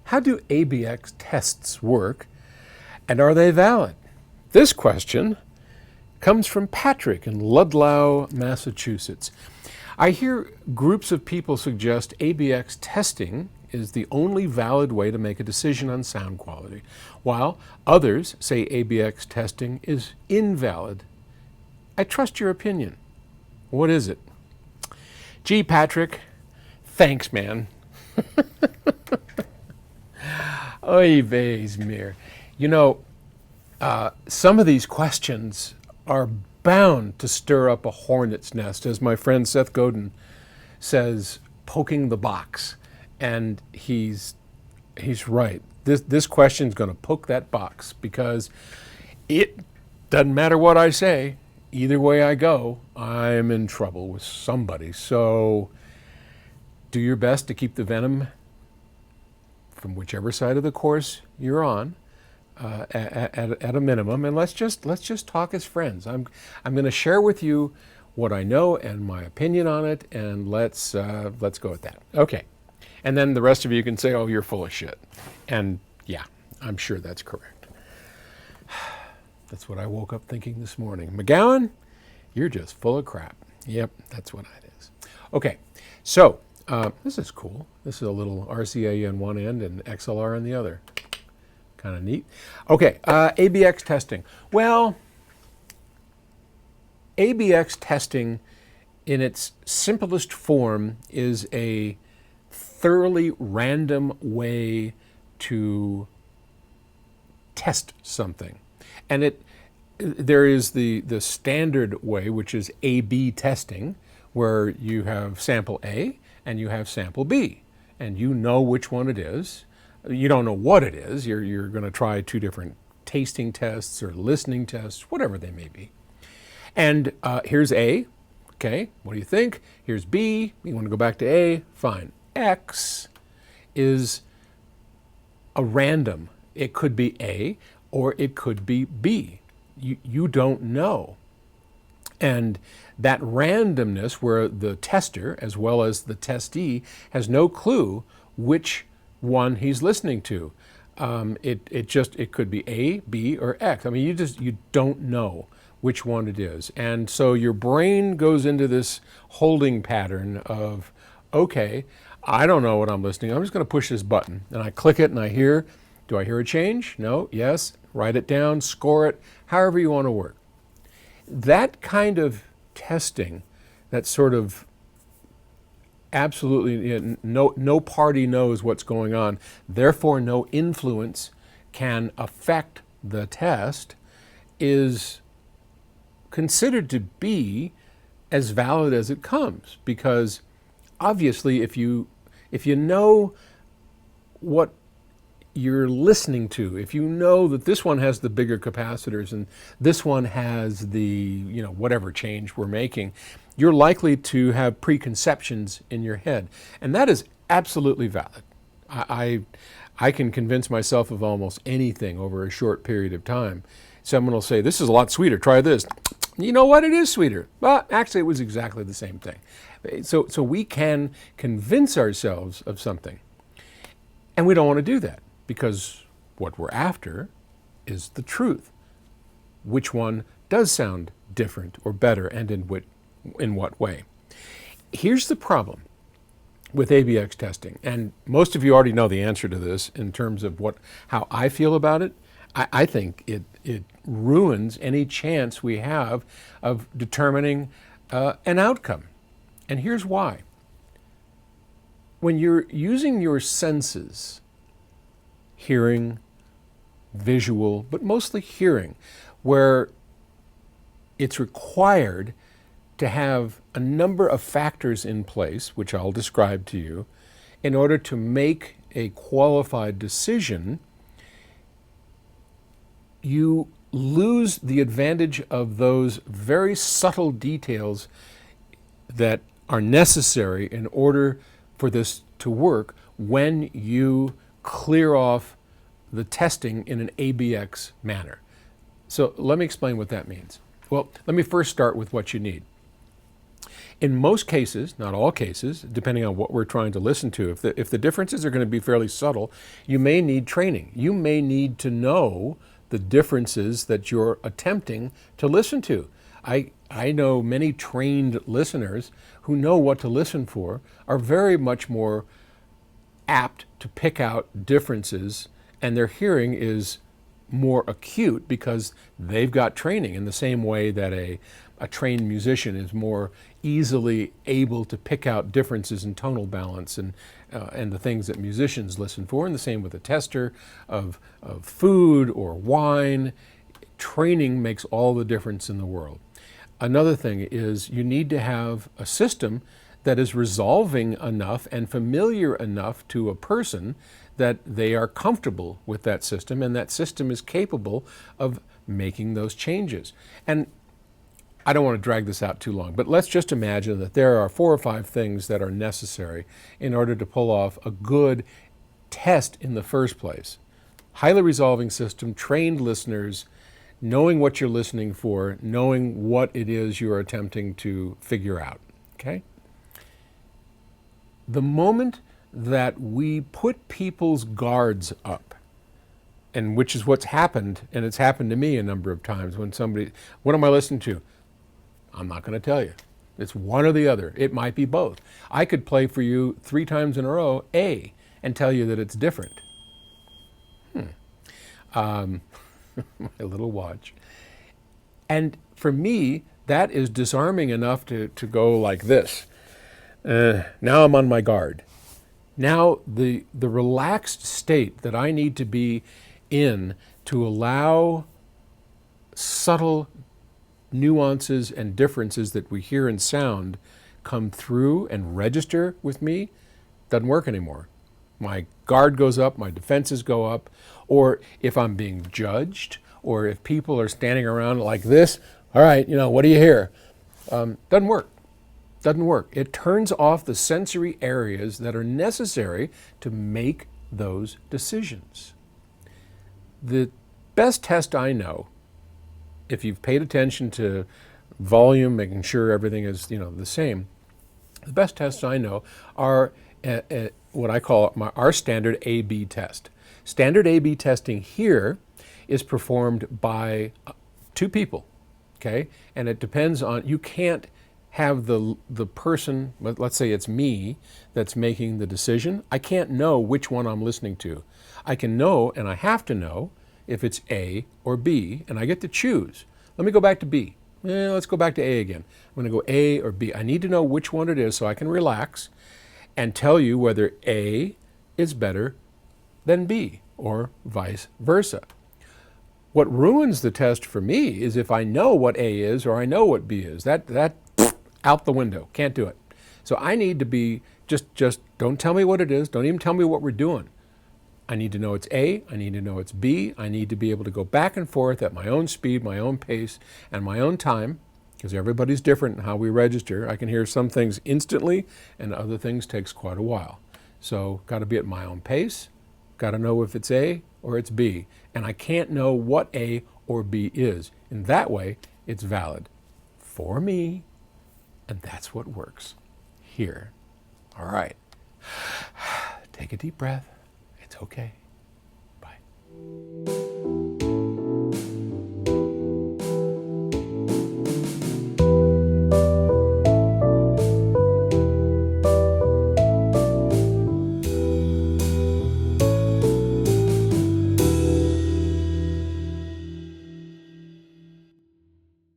How do ABX tests work, and are they valid? This question comes from Patrick in Ludlow, Massachusetts. I hear groups of people suggest ABX testing is the only valid way to make a decision on sound quality, while others say ABX testing is invalid. I trust your opinion. What is it? Gee, Patrick, thanks, man. Oy vey's mir. You know, some of these questions are bound to stir up a hornet's nest, as my friend Seth Godin says, poking the box. And he's right. This question's going to poke that box, because it doesn't matter what I say. Either way I go, I'm in trouble with somebody. So do your best to keep the venom from whichever side of the course you're on at a minimum, and let's just talk as friends. I'm going to share with you what I know and my opinion on it, and let's go with that. Okay, and then the rest of you can say, "Oh, you're full of shit," and yeah, I'm sure that's correct. That's what I woke up thinking this morning. McGowan, you're just full of crap. Yep, that's what it is. Okay, so this is cool. This is a little RCA on one end and XLR on the other. Kind of neat. Okay, ABX testing. Well, ABX testing in its simplest form is a thoroughly random way to test something. And there is the standard way, which is A/B testing, where you have sample A and you have sample B, and you know which one it is. You don't know what it is. You're going to try two different tasting tests or listening tests, whatever they may be. And here's A. Okay, what do you think? Here's B. You want to go back to A? Fine. X is a random. It could be A or it could be B. You don't know. And that randomness, where the tester as well as the testee has no clue which one he's listening to. It could be A, B, or X. I mean, you don't know which one it is. And so your brain goes into this holding pattern of, okay, I don't know what I'm listening. I'm just going to push this button. And I click it and I hear, do I hear a change? No, yes. Write it down, score it, however you want to work. That kind of testing, that sort of absolutely no party knows what's going on, therefore no influence can affect the test, is considered to be as valid as it comes. Because obviously if you know what you're listening to, if you know that this one has the bigger capacitors and this one has the, whatever change we're making, you're likely to have preconceptions in your head. And that is absolutely valid. I can convince myself of almost anything over a short period of time. Someone will say, this is a lot sweeter, try this. You know what, it is sweeter. Well, actually it was exactly the same thing. So we can convince ourselves of something. And we don't want to do that, because what we're after is the truth. Which one does sound different or better, and in what way? Here's the problem with ABX testing, and most of you already know the answer to this in terms of how I feel about it. I think it ruins any chance we have of determining an outcome. And here's why. When you're using your senses, hearing, visual, but mostly hearing, where it's required to have a number of factors in place, which I'll describe to you, in order to make a qualified decision, you lose the advantage of those very subtle details that are necessary in order for this to work when you clear off the testing in an ABX manner. So let me explain what that means. Well, let me first start with what you need. In most cases, not all cases, depending on what we're trying to listen to, if the differences are going to be fairly subtle, you may need training. You may need to know the differences that you're attempting to listen to. I know many trained listeners who know what to listen for are very much more apt to pick out differences, and their hearing is more acute because they've got training in the same way that a trained musician is more easily able to pick out differences in tonal balance and the things that musicians listen for, and the same with a tester of food or wine. Training makes all the difference in the world. Another thing is you need to have a system that is resolving enough and familiar enough to a person that they are comfortable with that system, and that system is capable of making those changes. And I don't want to drag this out too long, but let's just imagine that there are 4 or 5 things that are necessary in order to pull off a good test in the first place. Highly resolving system, trained listeners, knowing what you're listening for, knowing what it is you're attempting to figure out, okay? The moment that we put people's guards up, and which is what's happened, and it's happened to me a number of times when somebody, what am I listening to? I'm not going to tell you. It's one or the other. It might be both. I could play for you 3 times in a row, A, and tell you that it's different. My little watch. And for me, that is disarming enough to go like this. Now I'm on my guard. Now the relaxed state that I need to be in to allow subtle nuances and differences that we hear in sound come through and register with me doesn't work anymore. My guard goes up, my defenses go up, or if I'm being judged, or if people are standing around like this, all right, what do you hear? Doesn't work. Doesn't work. It turns off the sensory areas that are necessary to make those decisions. The best test I know, if you've paid attention to volume, making sure everything is the same, the best tests I know are what I call our standard A/B test. Standard A/B testing here is performed by 2 people, okay? And it depends on, you can't have the person, let's say it's me that's making the decision. I can't know which one I'm listening to. I can know, and I have to know, if it's A or B, and I get to choose. Let me go back to B. Let's go back to A again. I'm going to go A or B. I need to know which one it is so I can relax and tell you whether A is better than B or vice versa. What ruins the test for me is if I know what A is or I know what B is. That out the window. Can't do it. So I need to be just don't tell me what it is. Don't even tell me what we're doing. I need to know it's A, I need to know it's B, I need to be able to go back and forth at my own speed, my own pace, and my own time, because everybody's different in how we register. I can hear some things instantly, and other things takes quite a while. So got to be at my own pace, got to know if it's A or it's B, and I can't know what A or B is. In that way, it's valid for me, and that's what works here. All right, take a deep breath. It's okay.